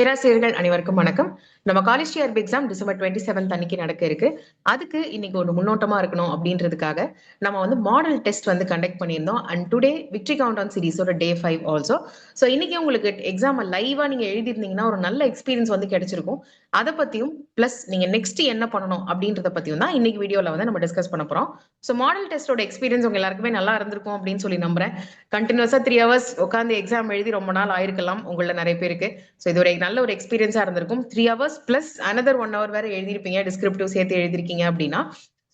பேராசிரியர்கள் அனைவருக்கும் வணக்கம். நம்ம காலேஜ் டிஆர்பி எக்ஸாம் டிசம்பர் 27 அன்னைக்கு நடக்க இருக்கு. அதுக்கு இன்னைக்கு ஒரு முன்னோட்டமா இருக்கணும் அப்படின்றதுக்காக நம்ம வந்து மாடல் டெஸ்ட் வந்து கண்டக்ட் பண்ணியிருந்தோம். அண்ட் டுடே விக்டரி கவுண்டவுன் சீரிஸோட டே 5 ஆல்சோ. ஸோ இன்னைக்கு உங்களுக்கு எக்ஸாம் லைவா நீங்க எழுதிருந்தீங்கன்னா ஒரு நல்ல எக்ஸ்பீரியன்ஸ் வந்து கிடைச்சிருக்கும். அதை பத்தியும் பிளஸ் நீங்க நெக்ஸ்ட் என்ன பண்ணணும் அப்படின்றத பத்தியும் தான் இன்னைக்கு வீடியோல வந்து நம்ம டிஸ்கஸ் பண்ண போறோம். ஸோ மாடல் டெஸ்டோட எக்ஸ்பீரியன்ஸ் உங்க எல்லாருக்குமே நல்லா இருந்திருக்கும் அப்படின்னு சொல்லி நம்புறேன். கண்டினியூஸா 3 hours உட்காந்து எக்ஸாம் எழுதி ரொம்ப நாள் ஆயிருக்கலாம் உங்கள நிறைய பேருக்கு. ஸோ இது ஒரு நல்ல ஒரு எக்ஸ்பீரியன்ஸா இருந்திருக்கும். 3 hours பிளஸ் another 1 hour வேற எழுதிருப்பீங்க, டிஸ்கிரிப்டிவ் சேர்த்து எழுதிருக்கீங்க அப்படின்னா.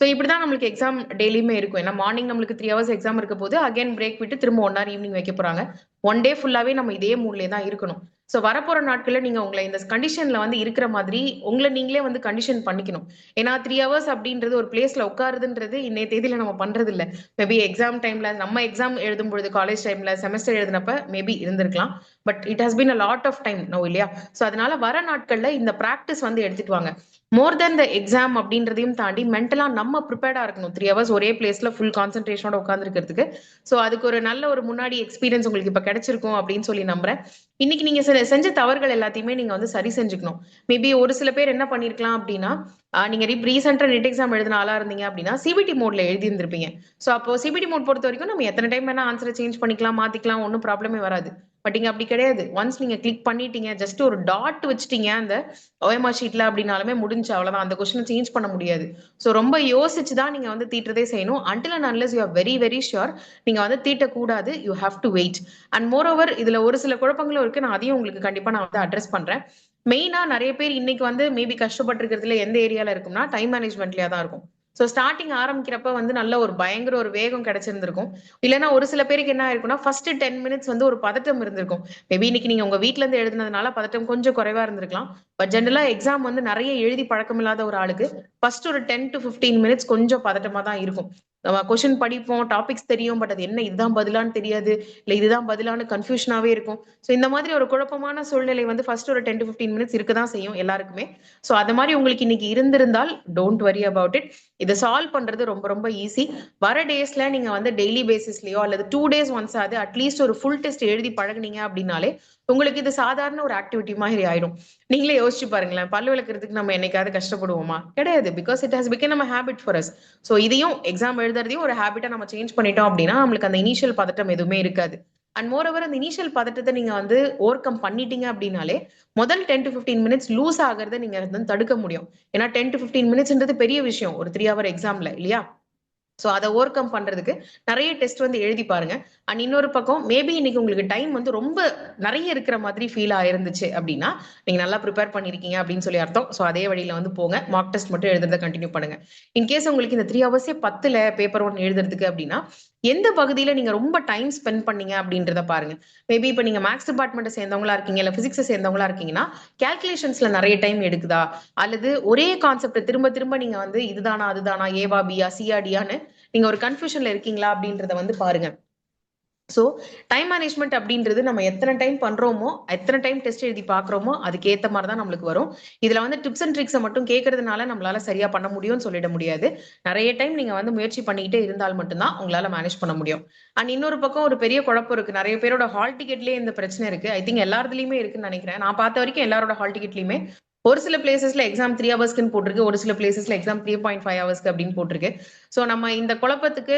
ஸோ இப்படிதான் நம்மளுக்கு எக்ஸாம் டெய்லியுமே இருக்கும். ஏன்னா மார்னிங் நம்மளுக்கு 3 hours எக்ஸாம் இருக்க போது அகைன் பிரேக் விட்டு திரும்ப 1 hour ஈவினிங் வைக்க போறாங்க. 1 day ஃபுல்லாவே நம்ம இதே மூட்லயே தான் இருக்கணும். ஸோ வரப்போற நாட்கள்ல நீங்க உங்களை இந்த கண்டிஷன்ல வந்து இருக்கிற மாதிரி உங்களை நீங்களே வந்து கண்டிஷன் பண்ணிக்கணும். ஏன்னா 3 hours அப்படின்றது ஒரு பிளேஸ்ல உட்காருதுன்றது இன்னைய தேதியில நம்ம பண்றது இல்ல. மேபி எக்ஸாம் டைம்ல நம்ம எக்ஸாம் எழுதும் பொழுது காலேஜ் டைம்ல செமஸ்டர் எழுதினப்ப மேபி இருந்திருக்கலாம். But it has been a lot of time no இல்லையா? ஸோ அதனால வர நாட்கள்ல இந்த ப்ராக்டிஸ் வந்து எடுத்துட்டு வாங்க. மோர் தென் த எக்ஸாம் அப்படின்றதையும் தாண்டி மென்டலா நம்ம ப்ரிப்பேர்டா இருக்கணும். 3 hours ஒரே பிளேஸ்ல ஃபுல் கான்சென்ட்ரேஷனோட உட்காந்துருக்கிறதுக்கு. ஸோ அதுக்கு ஒரு நல்ல ஒரு முன்னாடி எக்ஸ்பீரியன்ஸ் உங்களுக்கு இப்ப கிடைச்சிருக்கும் அப்படின்னு சொல்லி நம்புறேன். இன்னைக்கு நீங்க செஞ்ச தவறுகள் எல்லாத்தையுமே நீங்க வந்து சரி செஞ்சுக்கணும். மேபி ஒரு சில பேர் என்ன பண்ணிருக்கலாம் அப்படின்னா, நீங்க ரீசெண்டா நெட் எக்ஸாம் எழுதின ஆளா இருந்தீங்க அப்படின்னா சிபிடி மோட்ல எழுதி இருந்திருப்பீங்க. ஸோ அப்போ சிபிடி மோட் பொறுத்த வரைக்கும் நம்ம எத்தனை டைம் வேணா ஆன்சரை சேஞ்ச் பண்ணிக்கலாம், மாத்திக்கலாம், ஒன்றும் ப்ராப்ளமே வராது. பட் இங்க அப்படி கிடையாது. ஒன்ஸ் நீங்க கிளிக் பண்ணிட்டீங்க, ஜஸ்ட் ஒரு டாட் வச்சுட்டீங்க அந்த ஓஎம்ஆர் ஷீட்ல அப்படின்னாலுமே முடிஞ்சு அவ்வளவுதான். அந்த கொஸ்டின் சேஞ்ச் பண்ண முடியாது. ஸோ ரொம்ப யோசிச்சு தான் நீங்க வந்து தீட்டுறதே செய்யணும். Until and unless you are very very sure நீங்க வந்து தீட்டக்கூடாது. You have to wait. And moreover இதுல ஒரு சில குழப்பங்களும் இருக்கு. நான் அதையும் உங்களுக்கு கண்டிப்பா நான் வந்து அட்ரஸ் பண்றேன். மெயினா நிறைய பேர் இன்னைக்கு வந்து மேபி கஷ்டப்பட்டு இருக்கிறதுல எந்த ஏரியால இருக்கும்னா டைம் மேனேஜ்மெண்ட்லயா தான் இருக்கும். ஸோ ஸ்டார்டிங் ஆரம்பிக்கிறப்ப வந்து நல்ல ஒரு பயங்கர ஒரு வேகம் கிடைச்சிருந்திருக்கும். இல்லைன்னா ஒரு சில பேருக்கு என்ன ஆயிருக்கும்னா ஃபர்ஸ்ட் 10 minutes வந்து ஒரு பதட்டம் இருந்திருக்கும். மேபி இன்னைக்கு நீங்க உங்க வீட்ல இருந்து எழுதுனதுனால பதட்டம் கொஞ்சம் குறைவா இருந்திருக்கலாம். பட் ஜெனரலா எக்ஸாம் வந்து நிறைய எழுதி பழக்கம் இல்லாத ஒரு ஆளுக்கு ஃபர்ஸ்ட் ஒரு 10 to 15 minutes கொஞ்சம் பதட்டமா தான் இருக்கும். கொஸ்டின் படிப்போம், டாபிக்ஸ் தெரியும், பட் அது என்ன இதுதான் பதிலான்னு தெரியாது, இல்ல இதுதான் பதிலான்னு கன்ஃபியூஷனாவே இருக்கும். ஸோ இந்த மாதிரி ஒரு குழப்பமான சூழ்நிலை வந்து ஃபர்ஸ்ட் ஒரு 10 to 15 minutes இருக்கதான் செய்யும் எல்லாருக்குமே. ஸோ அது மாதிரி உங்களுக்கு இன்னைக்கு இருந்திருந்தால் டோன்ட் வரி அபவுட் இட். இதை சால்வ் பண்றது ரொம்ப ரொம்ப ஈஸி. வர டேஸ்ல நீங்க வந்து டெய்லி பேசிஸ்லயோ அல்லது 2 days ஒன்ஸ் ஆகுது அட்லீஸ்ட் ஒரு ஃபுல் டெஸ்ட் எழுதி பழகுனீங்க அப்படின்னாலே உங்களுக்கு இது சாதாரண ஒரு ஆக்டிவிட்டி மாதிரி ஆயிடும். நீங்களே யோசிச்சு பாருங்களேன், பல்லு விளக்குறதுக்கு நம்ம என்னைக்காவது கஷ்டப்படுவோமா? கிடையாது. Because it has become a habit for us. So இதையும் எக்ஸாம் எழுதுறதையும் ஒரு ஹேபிட்டா நம்ம சேஞ்ச் பண்ணிட்டோம் அப்படின்னா நம்மளுக்கு அந்த இனிஷியல் பதட்டம் எதுவுமே இருக்காது. அண்ட் மோர் ஓவர் அந்த இனிஷியல் பதட்டத்தை நீங்க வந்து ஓவர் கம் பண்ணிட்டீங்க அப்படின்னாலே முதல் 10 to 15 minutes லூஸ் ஆகிறத நீங்க வந்து தடுக்க முடியும். ஏன்னா 10 to 15 minutesன்றது பெரிய விஷயம் ஒரு 3 hour எக்ஸாம்ல இல்லையா? ஸோ அதை ஓவர் கம் பண்றதுக்கு நிறைய டெஸ்ட் வந்து எழுதி பாருங்க. அண்ட் இன்னொரு பக்கம் மேபி இன்னைக்கு உங்களுக்கு டைம் வந்து ரொம்ப நிறைய இருக்கிற மாதிரி ஃபீல் ஆயிருந்துச்சு அப்படின்னா நீங்க நல்லா ப்ரிப்பேர் பண்ணிருக்கீங்க அப்படின்னு சொல்லி அர்த்தம். ஸோ அதே வழியில வந்து போங்க, மார்க் டெஸ்ட் மட்டும் எழுதுறத கண்டினியூ பண்ணுங்க. இன்கேஸ் உங்களுக்கு இந்த 3 hours 10 பேப்பர் 1 எழுதுறதுக்கு அப்படின்னா எந்த பகுதியில நீங்க ரொம்ப டைம் ஸ்பெண்ட் பண்ணீங்க அப்படின்றத பாருங்க. மேபி இப்ப நீங்க மேக்ஸ் டிபார்ட்மெண்ட் சேர்ந்தவங்களா இருக்கீங்க, இல்ல பிசிக்ஸ் சேர்ந்தவங்களா இருக்கீங்கன்னா கால்குலேஷன்ஸ்ல நிறைய டைம் எடுக்குதா, அல்லது ஒரே கான்செப்ட் திரும்ப திரும்ப நீங்க வந்து இதுதானா அதுதானா ஏவா பியா சிஆடியான்னு நீங்க ஒரு கன்ஃபியூஷன்ல இருக்கீங்களா அப்படின்றத வந்து பாருங்க. ஸோ டைம் மேனேஜ்மெண்ட் அப்படின்றது நம்ம எத்தனை டைம் பண்றோமோ எத்தனை டைம் டெஸ்ட் எழுதி பாக்குறோமோ அதுக்கு ஏத்த மாதிரி தான் நம்மளுக்கு வரும். இதுல வந்து டிப்ஸ் அண்ட் ட்ரிக்ஸை மட்டும் கேட்கறதுனால நம்மளால சரியா பண்ண முடியும்னு சொல்லிட முடியாது. நிறைய டைம் நீங்க வந்து முயற்சி பண்ணிக்கிட்டே இருந்தால் மட்டும்தான் உங்களால மேனேஜ் பண்ண முடியும். அண்ட் இன்னொரு பக்கம் ஒரு பெரிய குழப்பம் இருக்கு. நிறைய பேரோட ஹால் டிக்கெட்லயே இந்த பிரச்சனை இருக்கு. ஐ திங்க் எல்லாத்துலயுமே இருக்குன்னு நினைக்கிறேன். நான் பார்த்த வரைக்கும் எல்லாரோட ஹால் டிக்கெட்லயுமே ஒரு சில பிளேசஸ்ல எக்ஸாம் 3 ஹவர்ஸ்க்குன்னு போட்டிருக்கு, ஒரு சில பிளேசஸ்ல எக்ஸாம் 3.5 ஹவர்ஸ்க்கு அப்படின்னு போட்டிருக்கு. ஸோ நம்ம இந்த குழப்பத்துக்கு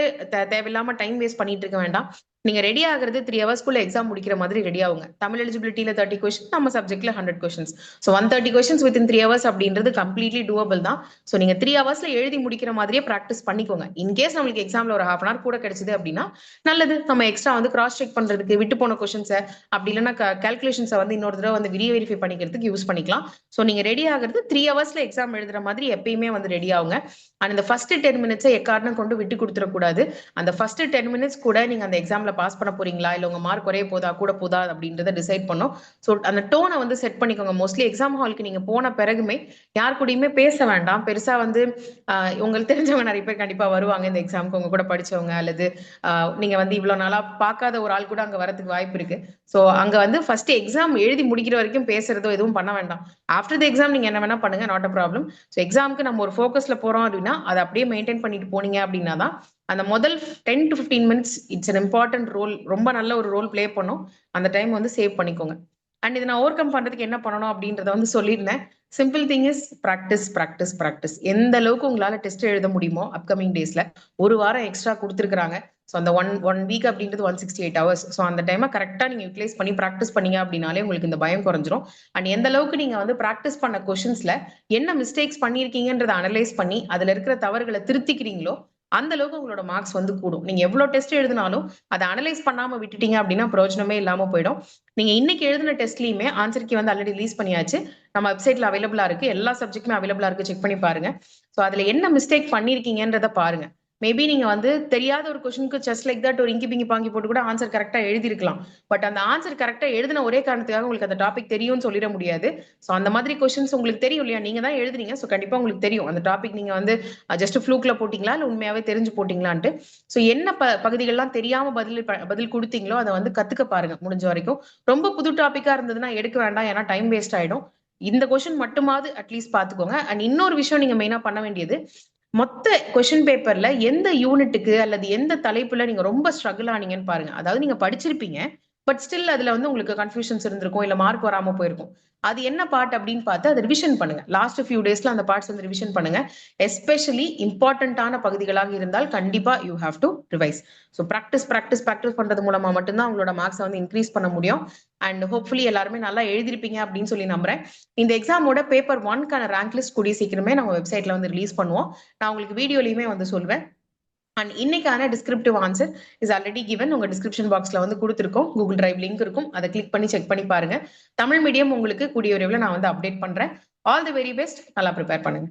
தேவையில்லாம டைம் வேஸ்ட் பண்ணிட்டு இருக்க வேண்டாம். நீங்க ரெடி ஆகுறது 3 ஹவர்ஸ்க்குள்ள எக்ஸாம் முடிக்கிற மாதிரி ரெடி ஆகுங்க. தமிழ் எலிஜிபிலிட்டியில 30 கொஸ்டின், நம்ம சப்ஜெக்ட்ல 100 questions. So 130 questions within 3 hours அப்படின்றது கம்ப்ளீட்லி டூவபிள் தான். ஸோ நீங்க 3 ஹவர்ஸ்ல எழுதி முடிக்கிற மாதிரியே ப்ராக்டிஸ் பண்ணிக்கோங்க. இன்கேஸ் நம்மளுக்கு எக்ஸாம்ல ஒரு ஹாஃப் அன் ஹவர் கூட கிடைச்சது அப்படின்னா நல்லது. நம்ம எக்ஸ்ட்ரா வந்து கிராஸ் செக் பண்றதுக்கு விட்டு போன கொஸ்டின்ஸை அப்படி இல்லைன்னா கால்குலேஷன்ஸை வந்து இன்னொரு தடவை வந்து ரீவெரிஃபை பண்ணிக்கிறதுக்கு யூஸ் பண்ணிக்கலாம். ஸோ நீங்க ரெடி ஆகிறது 3 ஹவர்ஸ்ல எக்ஸாம் எழுதுற மாதிரி எப்பயுமே வந்து ரெடி ஆகுங்க. அண்ட் இந்த ஃபர்ஸ்ட் 10 minutes எக்காரணம் கொண்டு விட்டு கொடுத்துடக்கூடாது. அந்த ஃபர்ஸ்ட் 10 minutes கூட நீங்க அந்த எக்ஸாம்ல பாஸ் பண்ண போறீங்களா இல்ல உங்க மார்க் குறைய போதா கூட போதா அப்படின்றத டிசைட் பண்ணும். ஸோ அந்த டோனை வந்து செட் பண்ணிக்கோங்க. மோஸ்ட்லி எக்ஸாம் ஹாலுக்கு நீங்க போன பிறகுமே யார் கூடயுமே பேச வேண்டாம். பெருசா வந்து உங்களுக்கு தெரிஞ்சவங்க நிறைய பேர் கண்டிப்பா வருவாங்க இந்த எக்ஸாமுக்கு, உங்க கூட படிச்சவங்க அல்லது நீங்க வந்து இவ்வளவு நாளா பார்க்காத ஒரு ஆள் கூட அங்க வரதுக்கு வாய்ப்பு இருக்கு. ஸோ அங்க வந்து ஃபர்ஸ்ட் எக்ஸாம் எழுதி முடிக்கிற வரைக்கும் பேசுறதோ எதுவும் பண்ண வேண்டாம். ஆஃப்டர் த எக்ஸாம் நீங்க என்ன வேணா பண்ணுங்க, நாட் அ ப்ராப்ளம். ஸோ எக்ஸாமுக்கு நம்ம ஒரு ஃபோக்கஸ்ல போறோம் அப்படின்னா அதை அப்படியே மெயின்டைன் பண்ணிட்டு போனீங்க அப்படின்னா தான் அந்த முதல் 10 to 15 minutes it's an important role, ரொம்ப நல்ல ஒரு ரோல் பிளே பண்ணும். அந்த டைம் வந்து சேவ் பண்ணிக்கோங்க. அண்ட் இதை நான் ஓவர் கம் பண்றதுக்கு என்ன பண்ணணும் அப்படின்றத வந்து சொல்லியிருந்தேன். Simple thing is practice practice practice. எந்த அளவுக்கு உங்களால டெஸ்ட் எழுத முடியுமோ அப்கமிங் டேஸ்ல ஒரு வாரம் எக்ஸ்ட்ரா கொடுத்துருக்காங்க. ஸோ அந்த ஒன் வீக் அப்படின்றது 168 hours. ஸோ அந்த டைமை கரெக்டாக நீங்கள் யூட்டிலைஸ் பண்ணி ப்ராக்டிஸ் பண்ணீங்க அப்படின்னாலே உங்களுக்கு இந்த பயம் குறைஞ்சிரும். அண்ட் எந்த அளவுக்கு நீங்கள் வந்து ப்ராக்டிஸ் பண்ண கொஷின்ஸ்ல என்ன மிஸ்டேக்ஸ் பண்ணியிருக்கீங்கன்றதை அனலைஸ் பண்ணி அதில் இருக்கிற தவறுகளை திருத்திக்கிறீங்களோ அந்த அளவுக்கு உங்களோட மார்க்ஸ் வந்து கூடும். நீங்க எவ்வளவு டெஸ்ட் எழுதினாலும் அதை அனலைஸ் பண்ணாம விட்டுட்டீங்க அப்படின்னா பிரயோஜனமே இல்லாம போயிடும். நீங்க இன்னைக்கு எழுதின டெஸ்ட்லயுமே ஆன்சர் கீ வந்து ஆல்ரெடி ரிலீஸ் பண்ணியாச்சு. நம்ம வெப்சைட்ல அவைலபிளா இருக்கு. எல்லா சப்ஜெக்ட்டுமே அவைலபிளா இருக்கு. செக் பண்ணி பாருங்க. ஸோ அதுல என்ன மிஸ்டேக் பண்ணிருக்கீங்கன்றத பாருங்க. மேபி நீங்க வந்து தெரியாத ஒரு கொஸ்டினுக்கு ஜஸ்ட் லைக் தட் ஒரு இங்கி பிங்கி பாங்கி போட்டு கூட ஆன்சர் கரெக்டா எழுதிருக்கலாம். பட் அந்த ஆன்சர் கரெக்டா எழுதின ஒரே காரணத்துக்காக உங்களுக்கு அந்த டாபிக் தெரியும்னு சொல்லிட முடியாது. ஸோ அந்த மாதிரி கொஸ்டின்ஸ் உங்களுக்கு தெரியும் இல்லையா? நீங்க தான் எழுதுறீங்க. ஸோ கண்டிப்பா உங்களுக்கு தெரியும் அந்த டாபிக் நீங்க வந்து ஜஸ்ட் ஃப்ளூக்ல போட்டீங்களா இல்ல உண்மையாவே தெரிஞ்சு போட்டீங்களான்ட்டு. ஸோ என்ன பகுதிகள்லாம் தெரியாம பதில் கொடுத்தீங்களோ அதை வந்து கத்துக்க பாருங்க முடிஞ்ச வரைக்கும். ரொம்ப புது டாபிக்கா இருந்ததுன்னா எடுக்க வேண்டாம், ஏன்னா டைம் வேஸ்ட் ஆயிடும். இந்த கொஸ்டின் மட்டுமாவது அட்லீஸ்ட் பாத்துக்கோங்க. அண்ட் இன்னொரு விஷயம் நீங்க மெயினா பண்ண வேண்டியது, மொத்த கொஸ்டின் பேப்பர்ல எந்த யூனிட்டுக்கு அல்லது எந்த தலைப்புல நீங்க ரொம்ப ஸ்ட்ரகிள் ஆனீங்கன்னு பாருங்க. அதாவது நீங்க படிச்சிருப்பீங்க, பட் ஸ்டில் அதுல வந்து உங்களுக்கு கன்ஃபியூஷன்ஸ் இருந்திருக்கும், இல்ல மார்க் வராம போயிருக்கும். அது என்ன பார்ட் அப்படின்னு பார்த்து அதை ரிவிஷன் பண்ணுங்க. லாஸ்ட் ஃபியூ டேஸ்ல அந்த பார்ட்ஸ் வந்து ரிவிஷன் பண்ணுங்க. எஸ்பெஷலி இம்பார்ட்டன்டான பகுதிகளாக இருந்தால் கண்டிப்பா you have to revise. So practice practice practice பண்றது மூலமா மட்டும்தான் உங்களோட மார்க்ஸை வந்து இன்க்ரீஸ் பண்ண முடியும். அண்ட் ஹோப்ஃபுல்லி எல்லாருமே நல்லா எழுதிருப்பீங்க அப்படின்னு சொல்லி நம்புறேன். இந்த எக்ஸாமோட பேப்பர் 1க்கான ரேங்க் லிஸ்ட் கூடிய சீக்கிரமே நம்ம வெப்சைட்ல வந்து ரிலீஸ் பண்ணுவோம். நான் உங்களுக்கு வீடியோலையுமே வந்து சொல்வேன். அண்ட் இன்னைக்கான descriptive answer is already given. உங்க டிஸ்கிரிப்ஷன் பாக்ஸ்ல வந்து கொடுத்துருக்கோம். கூகுள் டிரைவ் லிங்க் இருக்கும். அதை கிளிக் பண்ணி செக் பண்ணி பாருங்க. தமிழ் மீடியம் உங்களுக்கு கூடிய விரைவில் நான் வந்து அப்டேட் பண்றேன். All the very best. நல்லா ப்ரிப்பேர் பண்ணுங்க.